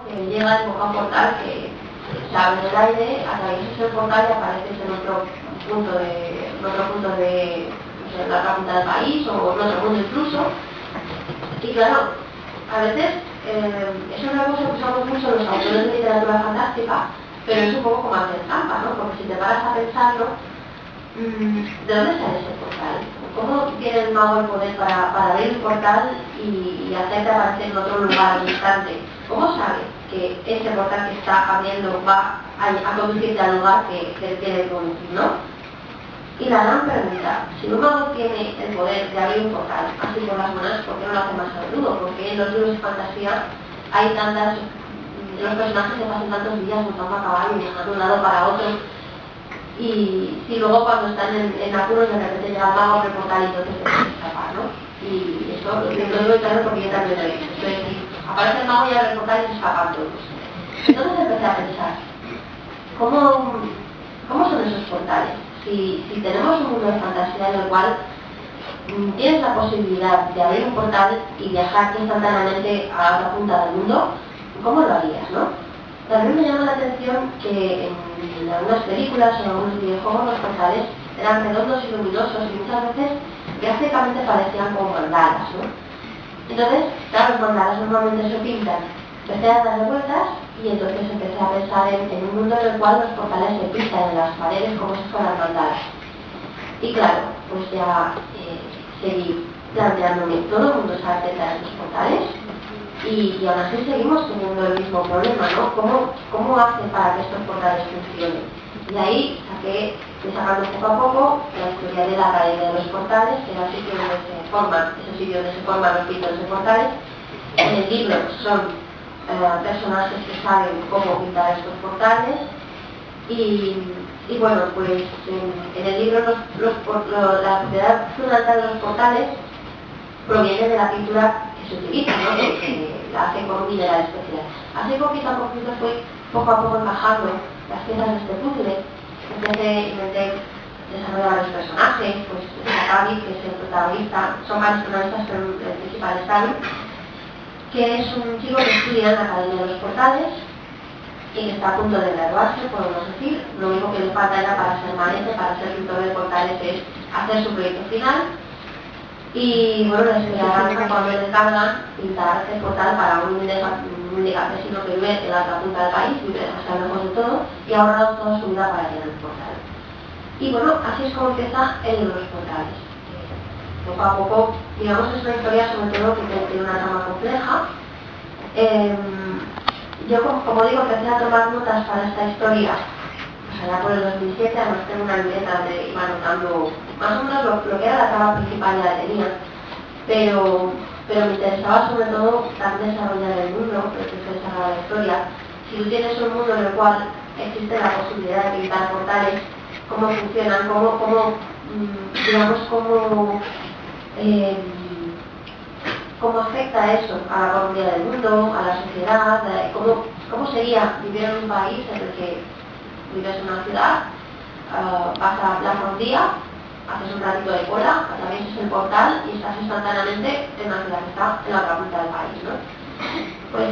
Que llega el boca portal que se abre en el aire, atraviesas el portal y apareces en otro punto de la otra punta del país o en otro mundo incluso. Y claro, a veces eso es una cosa que usamos mucho los autores de literatura fantástica, pero es un poco como hacer trampa, ¿no? Porque si te paras a pensarlo, ¿de dónde sale ese portal? ¿Cómo tiene el mago el poder para abrir el portal y hacerte aparecer en otro lugar al instante? ¿Cómo sabe que ese portal que está abriendo va a conducirte al lugar que quiere conducir, no? Y la gran pregunta, si un mago tiene el poder de abrir un portal así por las manos, ¿por qué no lo hace más a menudo? Porque en los libros de fantasía hay los personajes se pasan tantos días montando a caballo y viajando de un lado para otro, y luego cuando están en apuros de repente llega el mago a abrir el portal y entonces se puede escapar, ¿no? Y eso lo digo claro porque yo también lo he visto. Es decir, aparece el mago y abre el portal y se escapan todos. Entonces empecé a pensar, ¿cómo son esos portales? Si tenemos un mundo de fantasía en el cual tienes la posibilidad de abrir un portal y viajar instantáneamente a otra punta del mundo, ¿cómo lo harías, no? También me llama la atención que en algunas películas o en algunos videojuegos los portales eran redondos y luminosos y muchas veces gráficamente parecían como mandalas, ¿no? Entonces, claro, los mandalas normalmente se pintan. Empecé a darle vueltas y entonces empecé a pensar en un mundo en el cual los portales se pintan en las paredes como si fueran mandalas. Y claro, pues ya seguí planteándome, todo el mundo sabe pintar estos portales y aún así seguimos teniendo el mismo problema, ¿no? ¿Cómo hace para que estos portales funcionen? Y ahí fui sacando poco a poco la historia de la Academia de los Portales, que era el sitio donde se forman los pintores de portales. En el libro son personajes que saben cómo pintar estos portales y bueno, pues en el libro la propiedad fundamental de los portales proviene de la pintura que se utiliza, ¿no? Que la hace con un mineral especial. Así poquito a poquito fui poco a poco encajando las piezas de este puzzle. Intenté desarrollar los personajes, pues Tavi, que es el protagonista, son varios protagonistas, pero el principal es Tavi, que es un chico que estudia en la Academia de los Portales y que está a punto de graduarse, podemos decir. Lo único que le falta era para ser maestro, para ser pintor de portales, es hacer su proyecto final. Y bueno, les esperarán cuando le encargan pintar el portal para un humilde campesino que vive en la otra punta del país, vive hasta lejos de todo, y ha ahorrado toda su vida para tener el portal. Y bueno, así es como empieza el de los portales. Poco a poco, digamos, es una historia sobre todo que tiene una trama compleja. Yo, como digo, empecé a tomar notas para esta historia, pues allá por el 2007, además tengo una libreta donde iba anotando más o menos lo que era la trama principal, ya la tenía, pero me interesaba sobre todo también desarrollar el mundo, pero que se desarrolla la historia. Si tú tienes un mundo en el cual existe la posibilidad de pintar portales, cómo funcionan, cómo afecta eso a la economía del mundo, a la sociedad, cómo sería vivir en un país en el que vives en una ciudad, vas a la plaza un día, haces un ratito de cola, atraviesas el portal y estás instantáneamente en una ciudad que está en la otra punta del país, ¿no? Pues